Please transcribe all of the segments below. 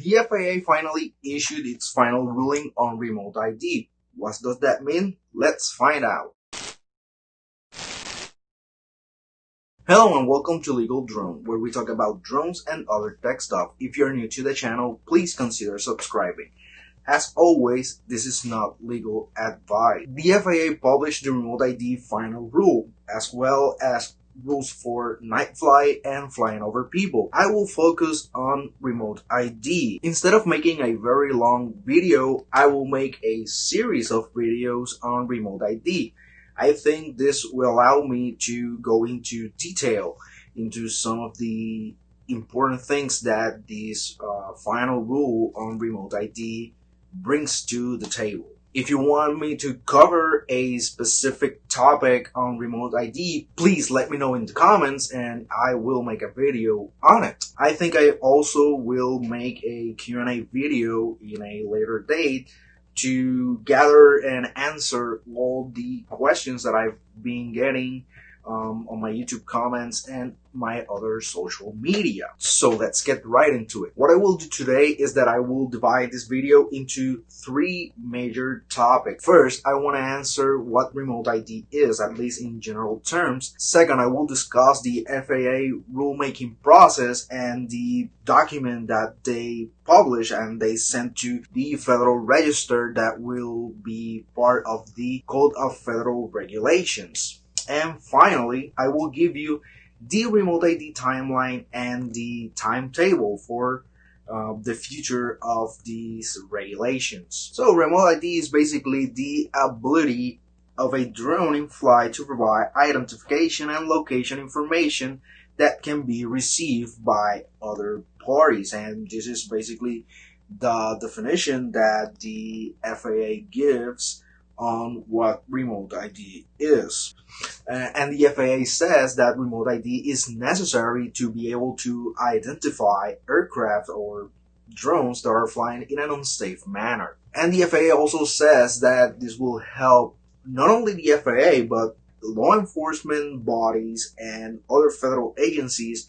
The FAA finally issued its final ruling on remote ID. What does that mean? Let's find out. Hello and welcome to LegalDrone, where we talk about drones and other tech stuff. If you're new to the channel, please consider subscribing. As always, this is not legal advice. The FAA published the remote ID final rule, as well as rules for night flight and flying over people. I will focus on remote ID. Instead of making a very long video, I will make a series of videos on remote ID. I think this will allow me to go into detail into some of the important things that this final rule on remote ID brings to the table. If you want me to cover a specific topic on remote ID, please let me know in the comments and I will make a video on it. I think I also will make a Q&A video in a later date to gather and answer all the questions that I've been getting on my YouTube comments and my other social media. So let's get right into it. What I will do today is that I will divide this video into three major topics. First, I want to answer what remote ID is, at least in general terms. Second, I will discuss the FAA rulemaking process and the document that they publish and they sent to the Federal Register that will be part of the Code of Federal Regulations. And finally, I will give you the remote ID timeline and the timetable for the future of these regulations. So remote ID is basically the ability of a drone in flight to provide identification and location information that can be received by other parties. And this is basically the definition that the FAA gives on what remote ID is. And the FAA says that remote ID is necessary to be able to identify aircraft or drones that are flying in an unsafe manner. And the FAA also says that this will help not only the FAA but law enforcement bodies and other federal agencies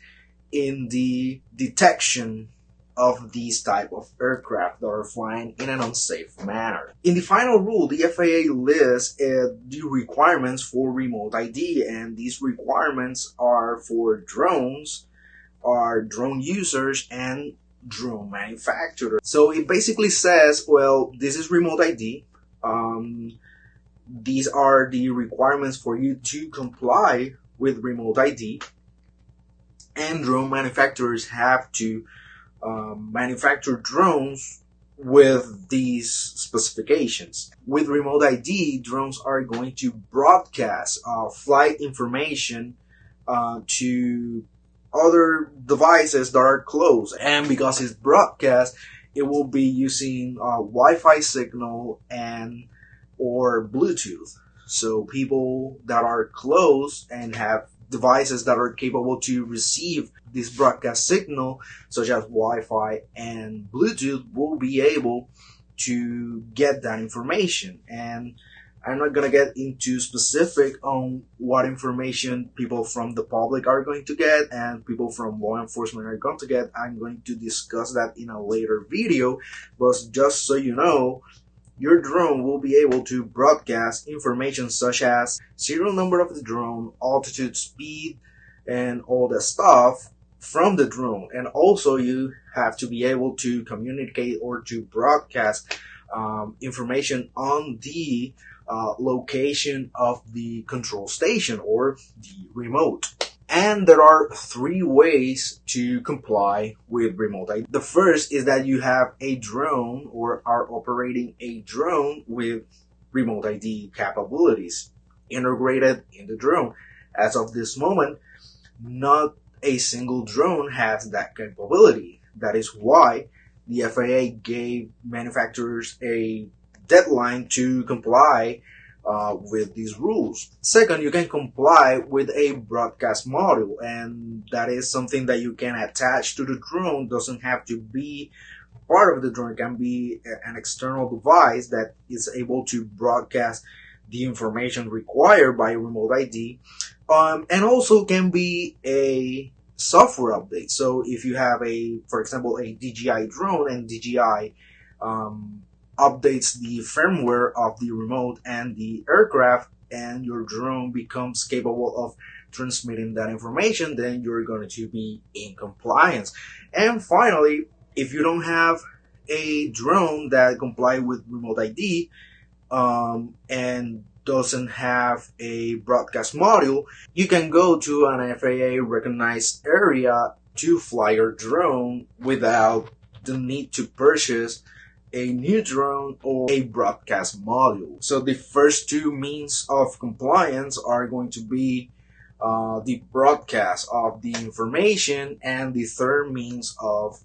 in the detection of these type of aircraft that are flying in an unsafe manner. In the final rule, the FAA lists the requirements for remote ID, and these requirements are for drones, are drone users, and drone manufacturers. So it basically says, well, this is remote ID. These are the requirements for you to comply with remote ID, and drone manufacturers have to manufacture drones with these specifications. With remote ID, drones are going to broadcast flight information to other devices that are close, and because it's broadcast, it will be using Wi-Fi signal and or Bluetooth. So people that are close and have devices that are capable to receive this broadcast signal, such as Wi-Fi and Bluetooth, will be able to get that information. And I'm not going to get into specific on what information people from the public are going to get and people from law enforcement are going to get. I'm going to discuss that in a later video, but just so you know, your drone will be able to broadcast information such as serial number of the drone, altitude, speed, and all that stuff from the drone. And also you have to be able to communicate or to broadcast information on the location of the control station or the remote. And there are three ways to comply with remote ID. The first is that you have a drone or are operating a drone with remote ID capabilities integrated in the drone. As of this moment, not a single drone has that capability. That is why the FAA gave manufacturers a deadline to comply with these rules. Second, you can comply with a broadcast module, and that is something that you can attach to the drone. Doesn't have to be part of the drone. It can be an external device that is able to broadcast the information required by remote ID, and also can be a software updates. So if you have for example, a DJI drone, and DJI updates the firmware of the remote and the aircraft, and your drone becomes capable of transmitting that information, then you're going to be in compliance. And finally, if you don't have a drone that comply with remote ID, and doesn't have a broadcast module, you can go to an FAA recognized area to fly your drone without the need to purchase a new drone or a broadcast module. So the first two means of compliance are going to be the broadcast of the information, and the third means of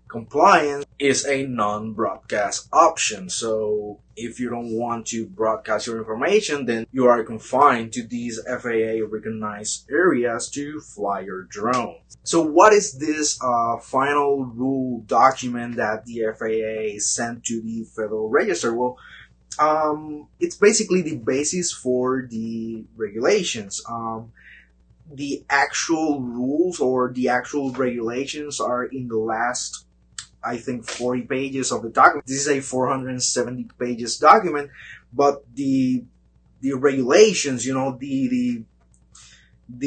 compliance is a non-broadcast option. So if you don't want to broadcast your information, then you are confined to these FAA recognized areas to fly your drone. So what is this final rule document that the FAA sent to the Federal Register? Well, it's basically the basis for the regulations. The actual rules or the actual regulations are in the last, I think, 40 pages of the document. This is a 470 pages document, but the regulations, the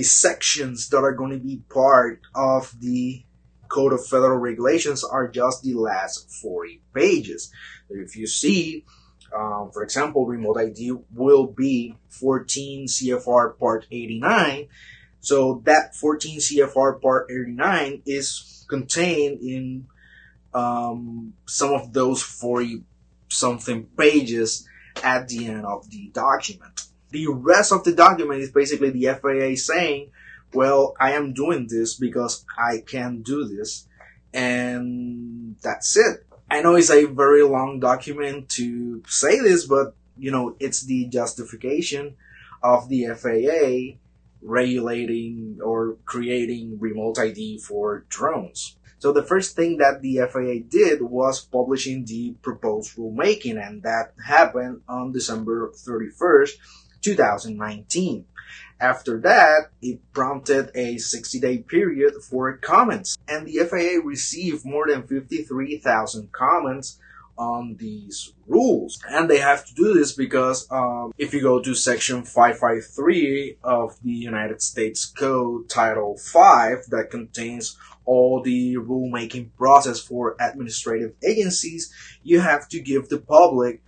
sections that are going to be part of the Code of Federal Regulations are just the last 40 pages. If you see, for example, remote ID will be 14 CFR Part 89. So that 14 CFR Part 89 is contained in some of those 40 something pages at the end of the document. The rest of the document is basically the FAA saying, well, I am doing this because I can do this, and that's it. I know it's a very long document to say this, but it's the justification of the FAA regulating or creating remote ID for drones. So the first thing that the FAA did was publishing the proposed rulemaking, and that happened on December 31st, 2019. After that, it prompted a 60-day period for comments, and the FAA received more than 53,000 comments on these rules. And they have to do this because if you go to section 553 of the United States Code, Title 5, that contains all the rulemaking process for administrative agencies, you have to give the public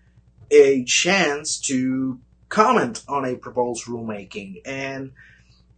a chance to comment on a proposed rulemaking, and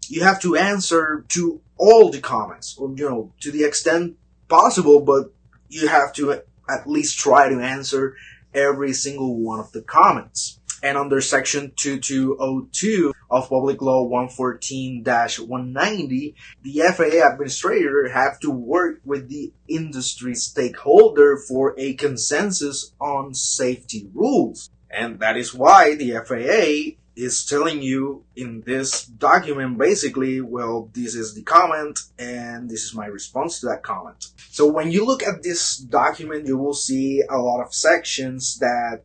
you have to answer to all the comments, or to the extent possible, but you have to at least try to answer every single one of the comments. And under section 2202 of Public Law 114-190, the FAA administrator have to work with the industry stakeholder for a consensus on safety rules. And that is why the FAA is telling you in this document, basically, well, this is the comment and this is my response to that comment. So when you look at this document, you will see a lot of sections that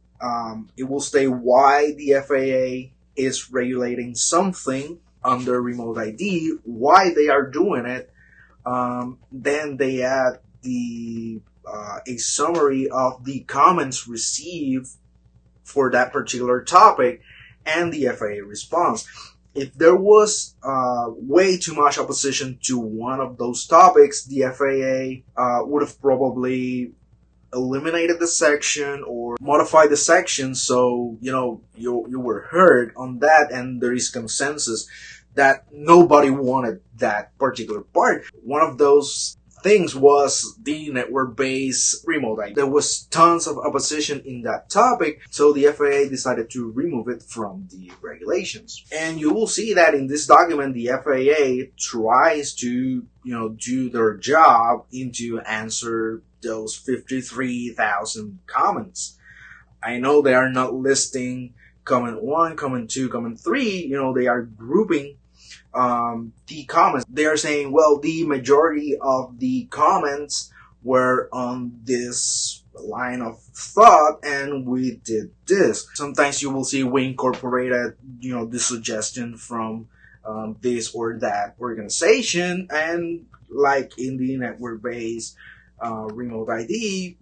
it will state why the FAA is regulating something under remote ID, why they are doing it. Then they add a summary of the comments received for that particular topic and the FAA response. If there was way too much opposition to one of those topics, the FAA would have probably eliminated the section or modified the section so you were heard on that, and there is consensus that nobody wanted that particular part. One of those things was the network-based remote ID. There was tons of opposition in that topic, so the FAA decided to remove it from the regulations. And you will see that in this document, the FAA tries to, do their job into answer those 53,000 comments. I know they are not listing comment 1, comment 2, comment 3, they are grouping the comments. They are saying, well, the majority of the comments were on this line of thought and we did this. Sometimes you will see we incorporated, the suggestion from this or that organization, and like in the network-based remote ID,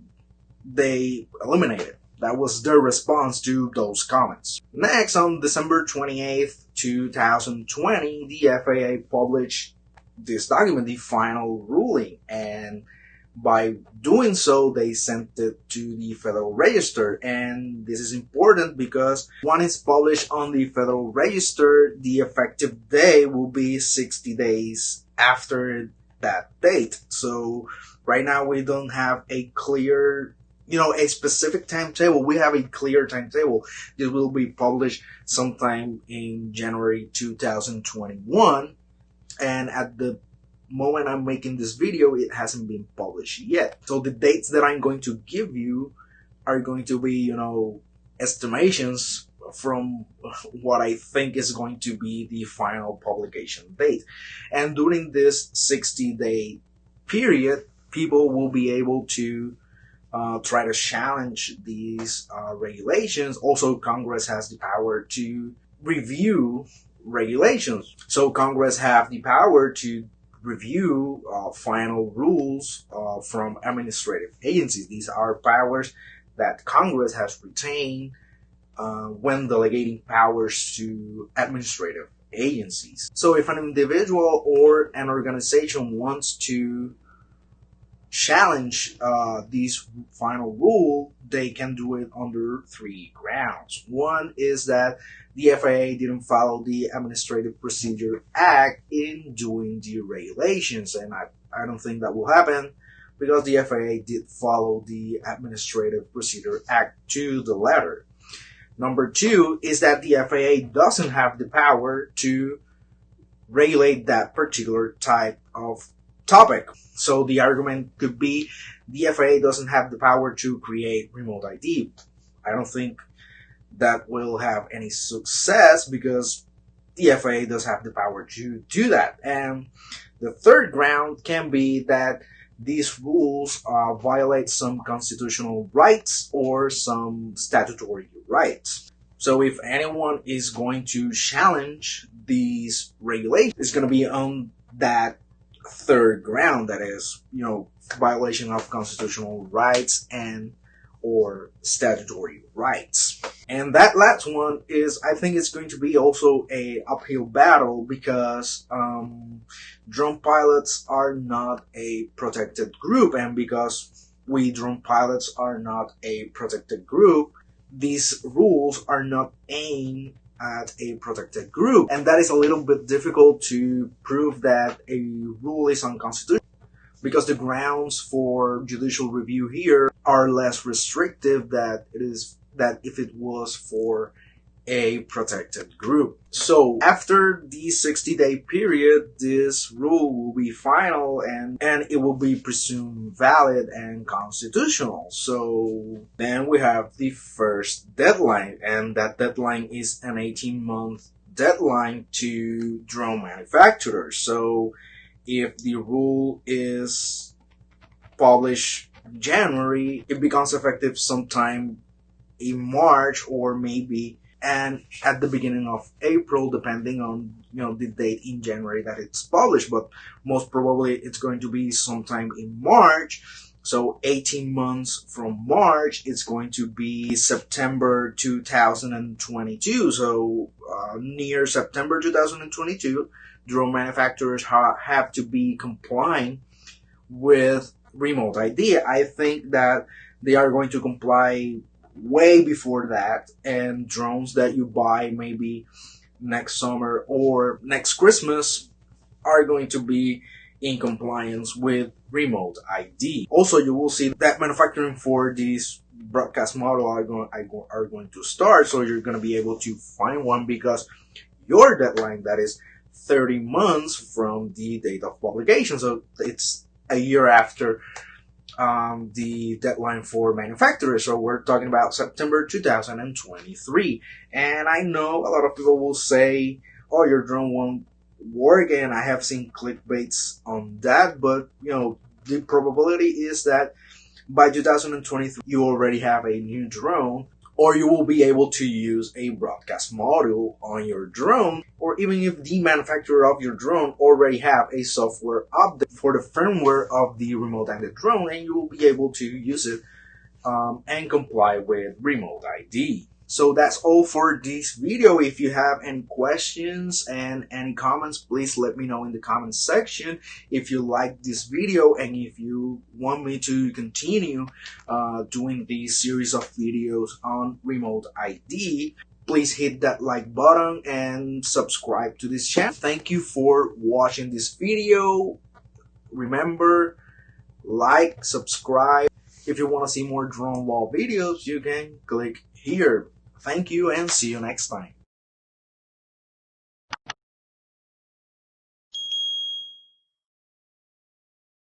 they eliminated. That was their response to those comments. Next, on December 28th, 2020, the FAA published this document, the final ruling, and by doing so, they sent it to the Federal Register. And this is important because when it's published on the Federal Register, the effective day will be 60 days after that date. So right now we don't have a clear, a specific timetable. We have a clear timetable. This will be published sometime in January 2021. And at the moment I'm making this video, it hasn't been published yet. So the dates that I'm going to give you are going to be, estimations from what I think is going to be the final publication date. And during this 60-day period, people will be able to try to challenge these regulations. Also, Congress has the power to review regulations. So Congress have the power to review final rules from administrative agencies. These are powers that Congress has retained when delegating powers to administrative agencies. So if an individual or an organization wants to challenge this final rule, they can do it under 3 grounds. One is that the FAA didn't follow the Administrative Procedure Act in doing the regulations, and I don't think that will happen because the FAA did follow the Administrative Procedure Act to the letter. Number 2 is that the FAA doesn't have the power to regulate that particular type of topic. So the argument could be the FAA doesn't have the power to create remote ID. I don't think that will have any success because the FAA does have the power to do that. And the third ground can be that these rules violate some constitutional rights or some statutory rights. So if anyone is going to challenge these regulations, it's going to be on that third ground, that is, violation of constitutional rights and or statutory rights. And that last one is, I think it's going to be also a uphill battle because drone pilots are not a protected group, and because we drone pilots are not a protected group, these rules are not aimed at a protected group, and that is a little bit difficult to prove that a rule is unconstitutional because the grounds for judicial review here are less restrictive than if it was for a protected group. So after the 60-day period, this rule will be final and it will be presumed valid and constitutional. So then we have the first deadline, and that deadline is an 18-month deadline to drone manufacturers. So if the rule is published in January, it becomes effective sometime in March or maybe and at the beginning of April, depending on the date in January that it's published, but most probably it's going to be sometime in March. So 18 months from March, it's going to be September 2022. So near September 2022, drone manufacturers have to be complying with remote ID. I think that they are going to comply way before that, and drones that you buy maybe next summer or next Christmas are going to be in compliance with remote ID. Also, you will see that manufacturing for these broadcast model are going to start, so you're going to be able to find one because your deadline, that is 30 months from the date of publication, so it's a year after the deadline for manufacturers. So we're talking about September 2023. And I know a lot of people will say, oh, your drone won't work, and I have seen clickbaits on that, but the probability is that by 2023 you already have a new drone or you will be able to use a broadcast module on your drone, or even if the manufacturer of your drone already have a software update for the firmware of the remote active drone, and you will be able to use it and comply with remote ID. So that's all for this video. If you have any questions and any comments, please let me know in the comments section. If you like this video and if you want me to continue doing this series of videos on remote ID, please hit that like button and subscribe to this channel. Thank you for watching this video. Remember, like, subscribe. If you want to see more drone law videos, you can click here. Thank you and see you next time.